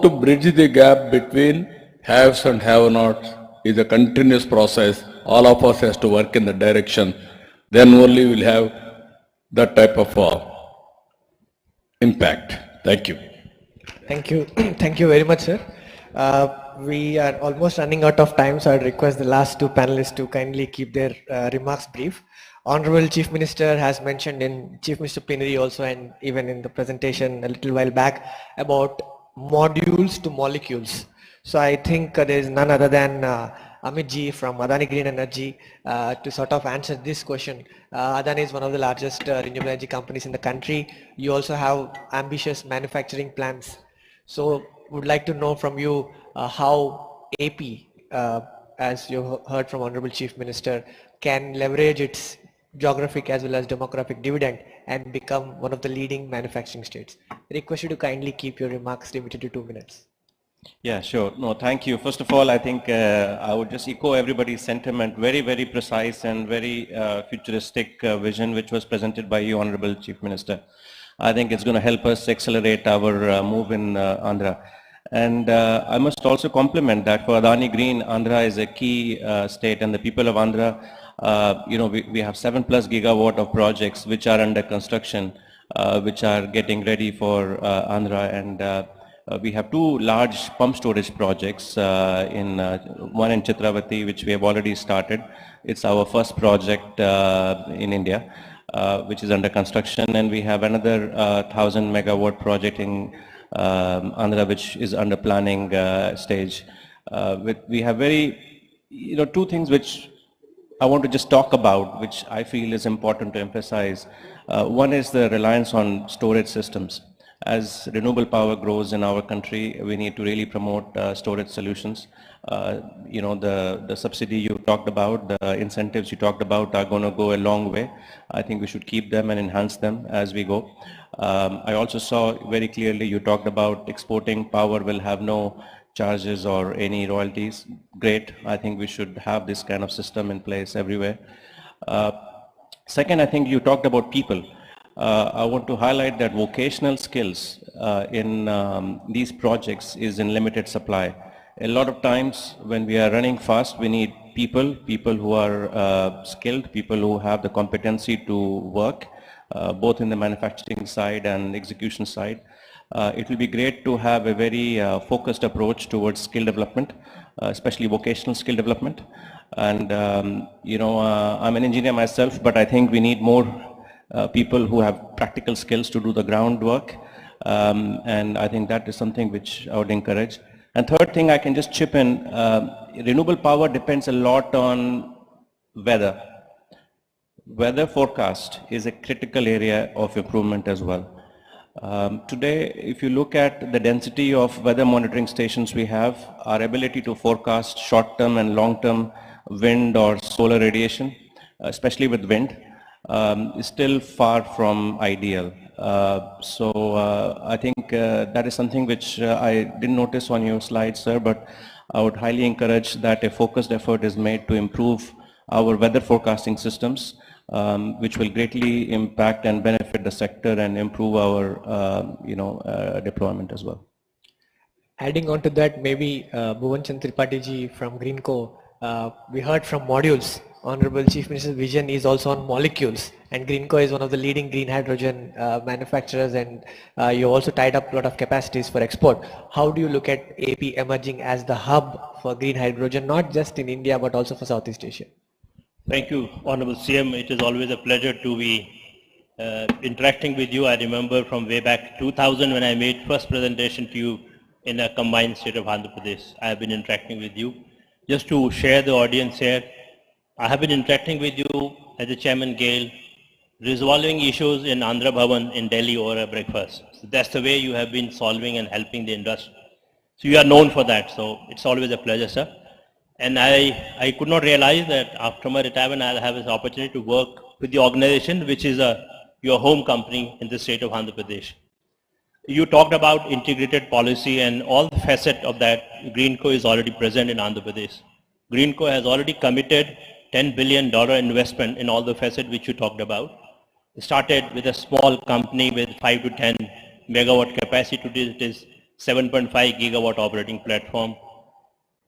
to bridge the gap between haves and have-nots is a continuous process. All of us has to work in the direction. Then only we'll have that type of impact. Thank you. Thank you. Thank you very much, sir. We are almost running out of time, so I'd request the last two panelists to kindly keep their remarks brief. Honorable Chief Minister has mentioned in Chief Minister plenary also, and even in the presentation a little while back, about modules to molecules. So I think there is none other than Amit ji from Adani Green Energy to sort of answer this question. Adani is one of the largest renewable energy companies in the country. You also have ambitious manufacturing plans. So would like to know from you how AP, as you heard from Honorable Chief Minister, can leverage its geographic as well as demographic dividend and become one of the leading manufacturing states. I request you to kindly keep your remarks limited to 2 minutes. Yeah, sure. No, thank you. First of all, I think I would just echo everybody's sentiment. Very, very precise and very futuristic vision which was presented by you, Honorable Chief Minister. I think it's going to help us accelerate our move in Andhra. And I must also compliment that for Adani Green, Andhra is a key state, and the people of Andhra, we have 7+ gigawatt of projects which are under construction, which are getting ready for Andhra, and we have 2 large pump storage projects, one in Chitravati, which we have already started. It's our first project in India, which is under construction, and we have another 1000 megawatt project in Andhra, which is under planning stage. We have very, 2 things which I want to just talk about, which I feel is important to emphasize. One is the reliance on storage systems. As renewable power grows in our country, we need to really promote storage solutions. The subsidy you talked about, the incentives you talked about are going to go a long way. I think we should keep them and enhance them as we go. I also saw very clearly you talked about exporting power will have no charges or any royalties. Great. I think we should have this kind of system in place everywhere. Second, I think you talked about people. I want to highlight that vocational skills in these projects is in limited supply. A lot of times when we are running fast, we need people who are skilled, people who have the competency to work, both in the manufacturing side and execution side. It will be great to have a very focused approach towards skill development, especially vocational skill development. And, I'm an engineer myself, but I think we need more people who have practical skills to do the groundwork. And I think that is something which I would encourage. And third thing I can just chip in, renewable power depends a lot on weather. Weather forecast is a critical area of improvement as well. Today, if you look at the density of weather monitoring stations we have, our ability to forecast short-term and long-term wind or solar radiation, especially with wind, is still far from ideal. I think that is something which I didn't notice on your slide, sir, but I would highly encourage that a focused effort is made to improve our weather forecasting systems, which will greatly impact and benefit the sector and improve our, deployment as well. Adding on to that, maybe Bhuvan Chand Tripathi ji from Greenco, we heard from modules. Honorable Chief Minister's vision is also on molecules, and Greenco is one of the leading green hydrogen manufacturers, and you also tied up a lot of capacities for export. How do you look at AP emerging as the hub for green hydrogen, not just in India, but also for Southeast Asia? Thank you, Honorable CM. It is always a pleasure to be interacting with you. I remember from way back 2000 when I made first presentation to you in a combined state of Andhra Pradesh. I have been interacting with you. Just to share the audience here, I have been interacting with you as the Chairman Gale, resolving issues in Andhra Bhavan in Delhi over a breakfast. So that's the way you have been solving and helping the industry. So you are known for that. So it's always a pleasure, sir. And I could not realize that after my retirement I'll have this opportunity to work with the organization which is your home company in the state of Andhra Pradesh. You talked about integrated policy and all the facets of that. Greenco is already present in Andhra Pradesh. Greenco has already committed $10 billion investment in all the facets which you talked about. It started with a small company with 5 to 10 megawatt capacity. It is 7.5 gigawatt operating platform.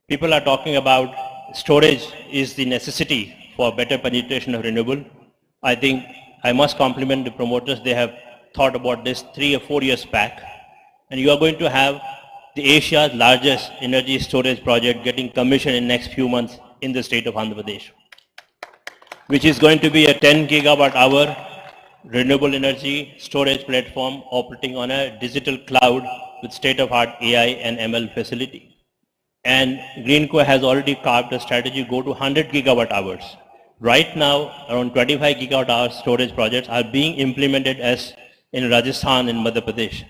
People are talking about storage is the necessity for better penetration of renewable. I think I must compliment the promoters. They have thought about this 3 or 4 years back. And you are going to have the Asia's largest energy storage project getting commissioned in next few months in the state of Andhra Pradesh, which is going to be a 10 gigawatt hour renewable energy storage platform operating on a digital cloud with state-of-art AI and ML facility. And Greenco has already carved a strategy go to 100 gigawatt hours. Right now, around 25 gigawatt hour storage projects are being implemented as in Rajasthan and Madhya Pradesh.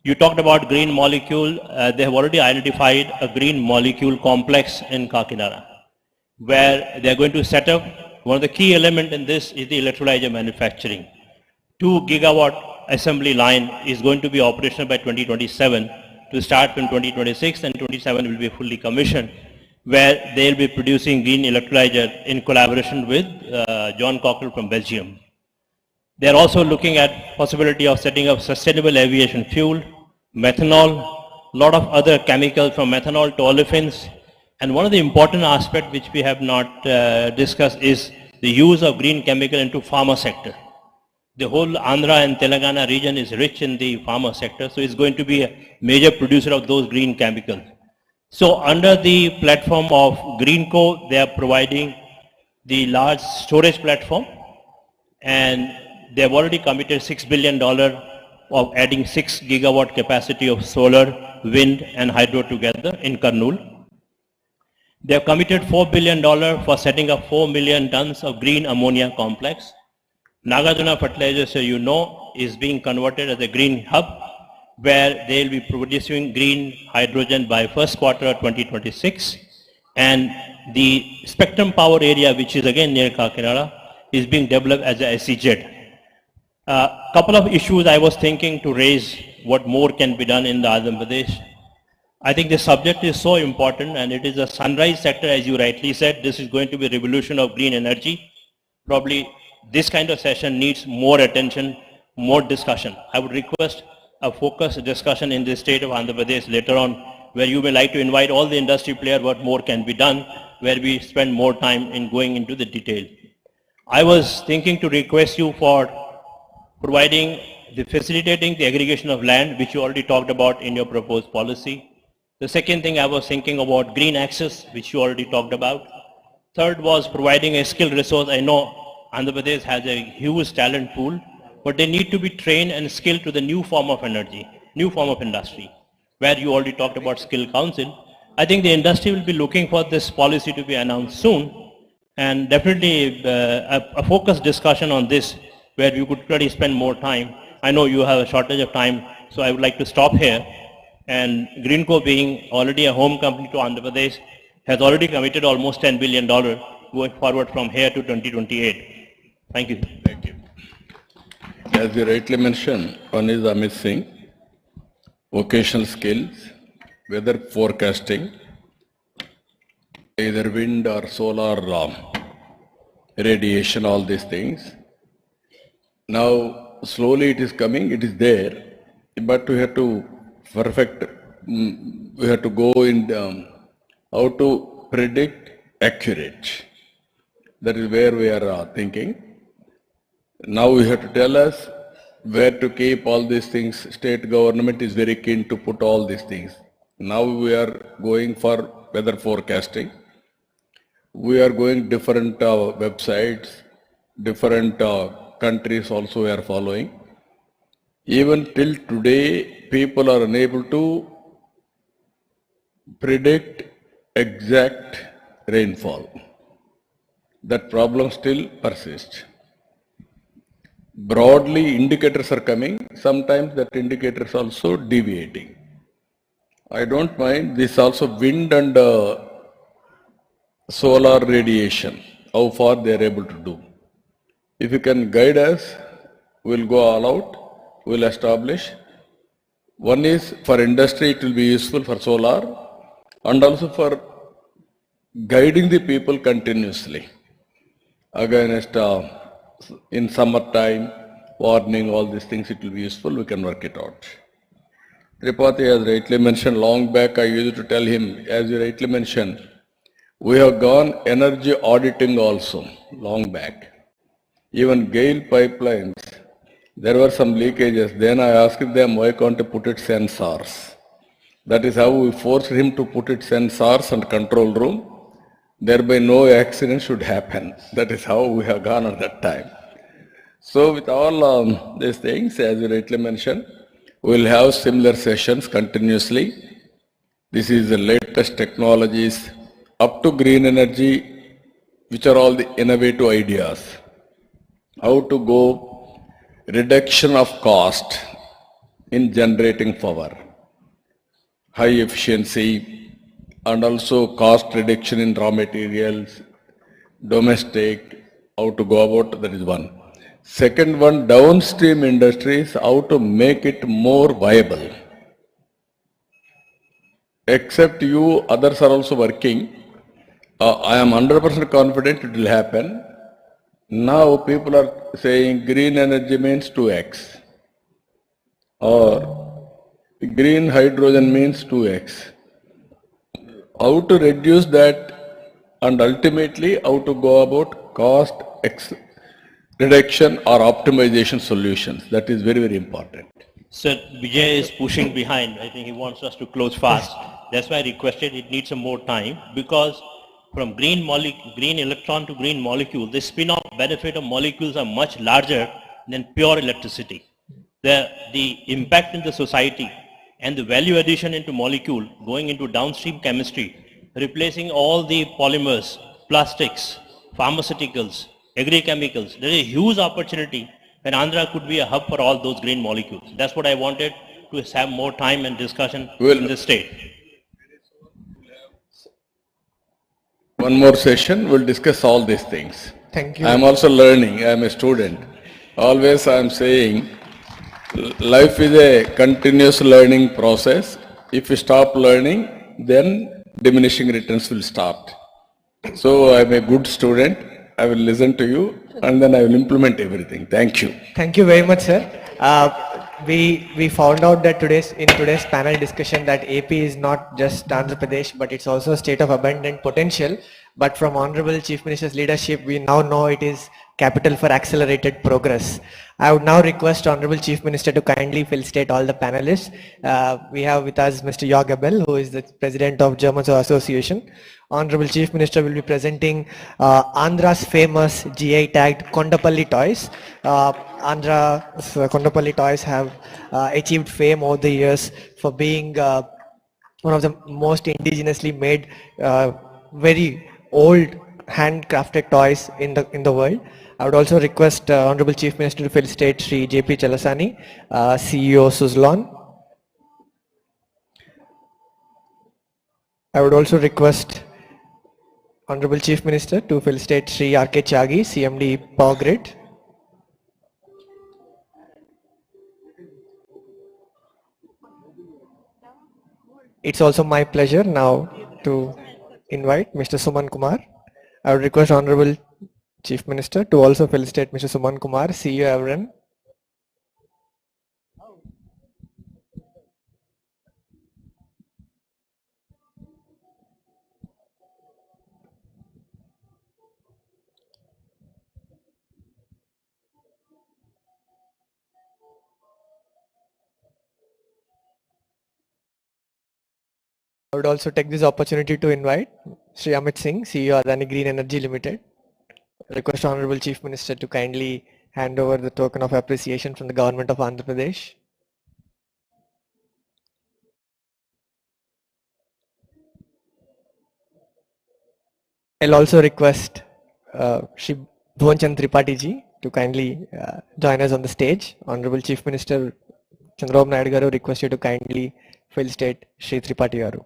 You talked about green molecule. They have already identified a green molecule complex in Kakinada, where they are going to set up. One of the key elements in this is the electrolyzer manufacturing. 2 gigawatt assembly line is going to be operational by 2027 to start from 2026, and 27 will be fully commissioned, where they will be producing green electrolyzer in collaboration with John Cockle from Belgium. They are also looking at possibility of setting up sustainable aviation fuel, methanol, a lot of other chemicals from methanol to olefins. And one of the important aspects which we have not discussed is the use of green chemical into pharma sector. The whole Andhra and Telangana region is rich in the pharma sector, so it's going to be a major producer of those green chemicals. So under the platform of Greenco, they are providing the large storage platform, and they have already committed $6 billion of adding 6 gigawatt capacity of solar, wind and hydro together in Kurnool. They have committed $4 billion for setting up 4 million tons of green ammonia complex. Nagarjuna Fertilizers, so you know, is being converted as a green hub, where they will be producing green hydrogen by first quarter of 2026. And the Spectrum Power area, which is again near Kakinada, is being developed as a SEZ. Couple of issues I was thinking to raise, what more can be done in the Andhra Pradesh. I think the subject is so important, and it is a sunrise sector, as you rightly said. This is going to be a revolution of green energy. Probably this kind of session needs more attention, more discussion. I would request a focused discussion in the state of Andhra Pradesh later on, where you may like to invite all the industry players, what more can be done, where we spend more time in going into the detail. I was thinking to request you for facilitating the aggregation of land, which you already talked about in your proposed policy. The second thing I was thinking about green access, which you already talked about. Third was providing a skilled resource. I know Andhra Pradesh has a huge talent pool, but they need to be trained and skilled to the new form of energy, new form of industry, where you already talked about skill council. I think the industry will be looking for this policy to be announced soon, and definitely a focused discussion on this, where you could really spend more time. I know you have a shortage of time, so I would like to stop here. And Greenco, being already a home company to Andhra Pradesh, has already committed almost $10 billion going forward from here to 2028. Thank you. Thank you. As you rightly mentioned, one is Amit Singh, vocational skills, weather forecasting, either wind or solar radiation, all these things. Now, slowly it is coming, it is there, but we have to perfect, we have to go in how to predict accurate. That is where we are thinking. Now we have to tell us where to keep all these things. State government is very keen to put all these things. Now we are going for weather forecasting. We are going different websites, different countries also we are following. Even till today, people are unable to predict exact rainfall. That problem still persists. Broadly, indicators are coming. Sometimes that indicators also deviating. I don't mind this also wind and solar radiation, how far they are able to do. If you can guide us, we'll go all out, we'll establish. One is for industry, it will be useful for solar, and also for guiding the people continuously. Against in summertime, warning, all these things, it will be useful, we can work it out. Tripathi has rightly mentioned, long back I used to tell him, as you rightly mentioned, we have gone energy auditing also, long back. Even Gale pipelines, there were some leakages. Then I asked them, why can't you put it sensors? That is how we forced him to put it sensors and control room. Thereby no accident should happen. That is how we have gone at that time. So with all these things, as you rightly mentioned, we will have similar sessions continuously. This is the latest technologies up to green energy, which are all the innovative ideas. How to go reduction of cost in generating power, high efficiency, and also cost reduction in raw materials, domestic, how to go about, that is one. Second one, downstream industries, how to make it more viable. Except you, others are also working. I am 100% confident it will happen. Now people are saying green energy means 2x or green hydrogen means 2x. How to reduce that and ultimately how to go about cost reduction or optimization solutions. That is very, very important. Sir, Vijay is pushing behind. I think he wants us to close fast. That's why I requested it needs some more time, because from green electron to green molecule, the spin-off benefit of molecules are much larger than pure electricity. The impact in the society and the value addition into molecule going into downstream chemistry, replacing all the polymers, plastics, pharmaceuticals, agri-chemicals. There is a huge opportunity, and Andhra could be a hub for all those green molecules. That's what I wanted, to have more time and discussion in the state. One more session, we'll discuss all these things. Thank you. I am also learning, I am a student. Always I am saying, life is a continuous learning process. If you stop learning, then diminishing returns will start. So I am a good student, I will listen to you and then I will implement everything. Thank you. Thank you very much, sir. We found out that in today's panel discussion that AP is not just Andhra Pradesh, but it's also a state of abundant potential. But from Honorable Chief Minister's leadership, we now know it is capital for accelerated progress. I would now request Honorable Chief Minister to kindly felicitate all the panelists. We have with us Mr. Jörg Abel, who is the President of German Association. Honorable Chief Minister will be presenting Andhra's famous GI tagged Kondapalli toys. Andhra's Kondapalli toys have achieved fame over the years for being one of the most indigenously made, very old handcrafted toys in the world. I would also request Honorable Chief Minister to felicitate Sri JP Chalasani, CEO Suzlon. I would also request Honorable Chief Minister to felicitate Sri R.K. Chagi, CMD Power Grid. It's also my pleasure now to invite Mr. Suman Kumar. I would request Honorable Chief Minister to also felicitate Mr. Suman Kumar, CEO Avron. I would also take this opportunity to invite Sri Amit Singh, CEO Adani Green Energy Limited. Request Honorable Chief Minister to kindly hand over the token of appreciation from the government of Andhra Pradesh. I'll also request Shri Bhuvanchand Tripathi ji to kindly join us on the stage. Honorable Chief Minister Chandrababu Naidu garu request you to kindly felicitate Shri Tripathi garu.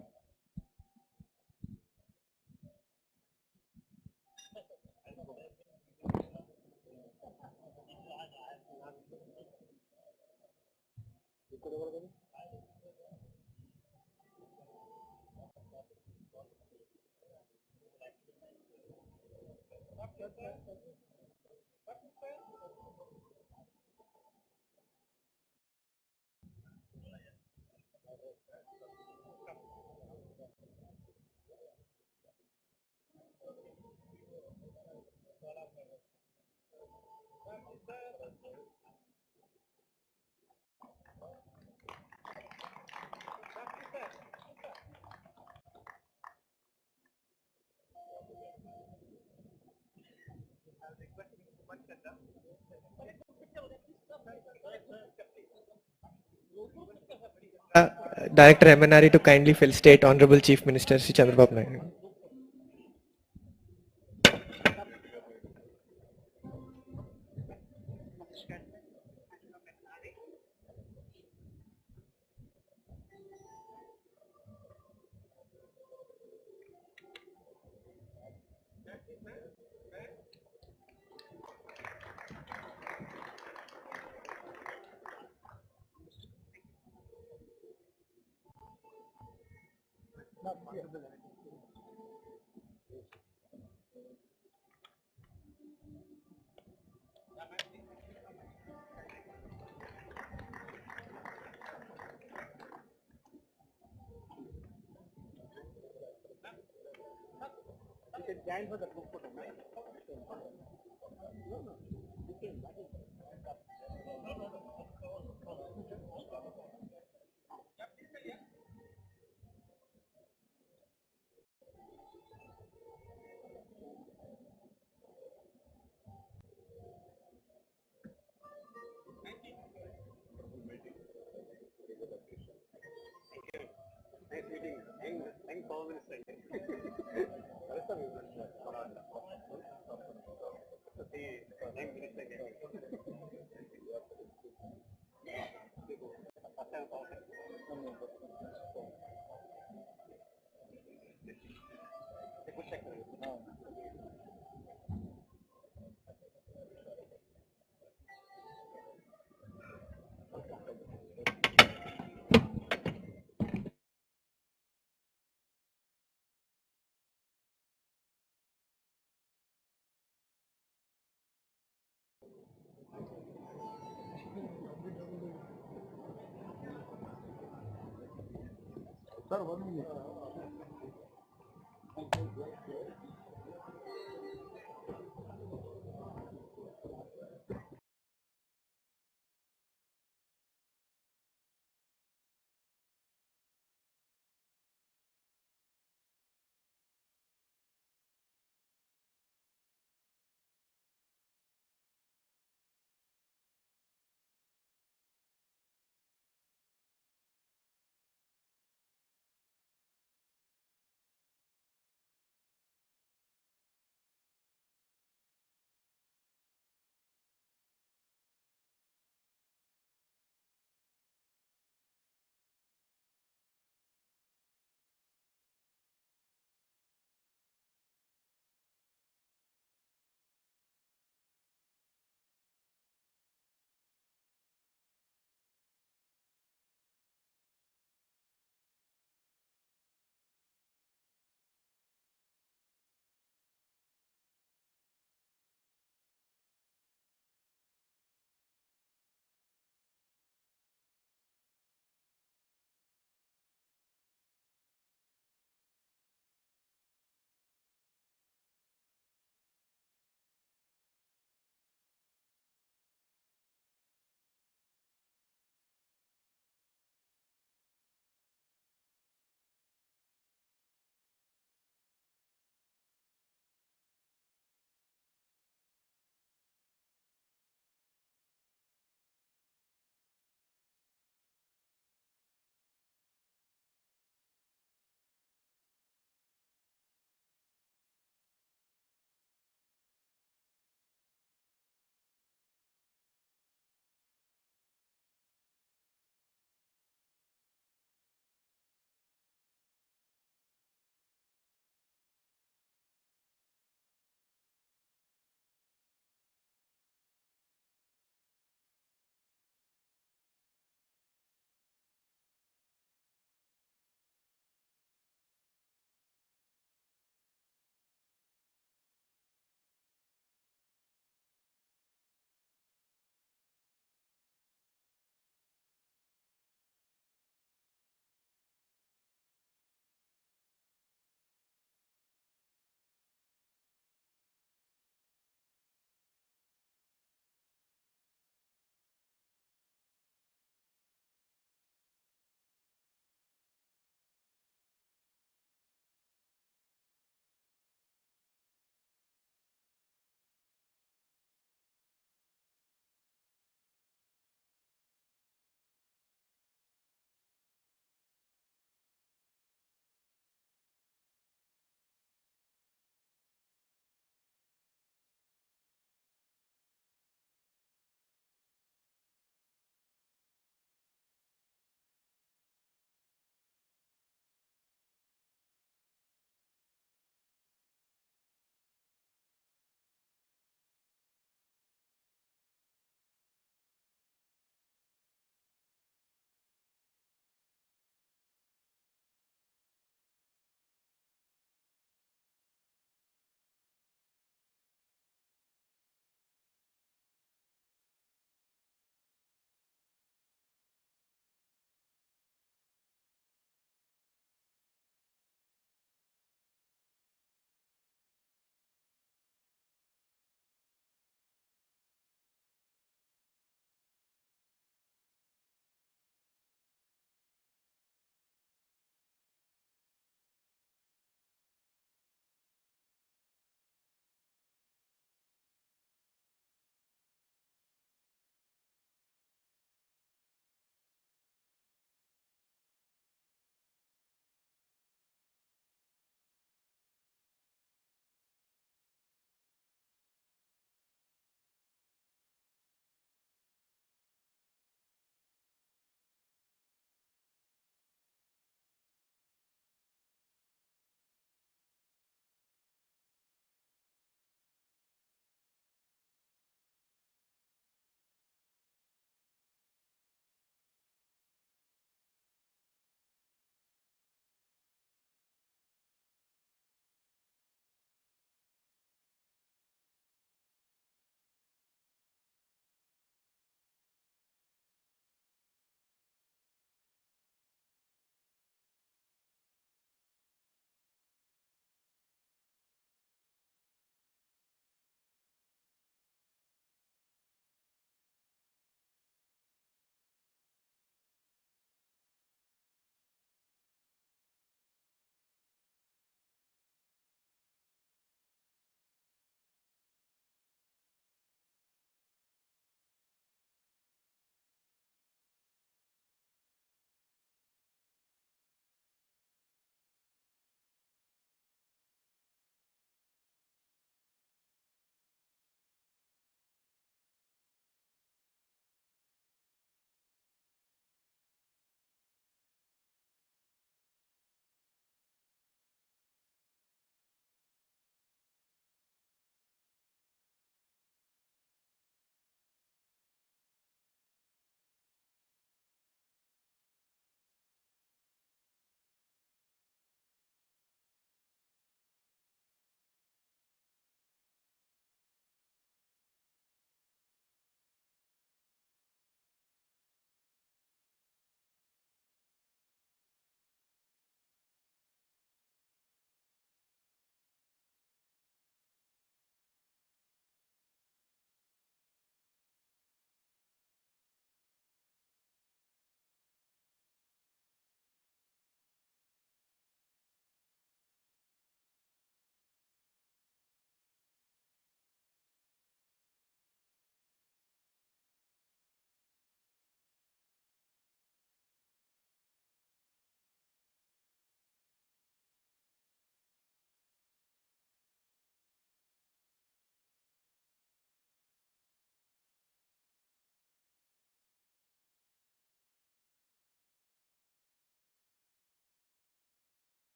Director MNRE to kindly felicitate Honorable Chief Minister Sri Chandrababu Naidu. Sir, 1 minute.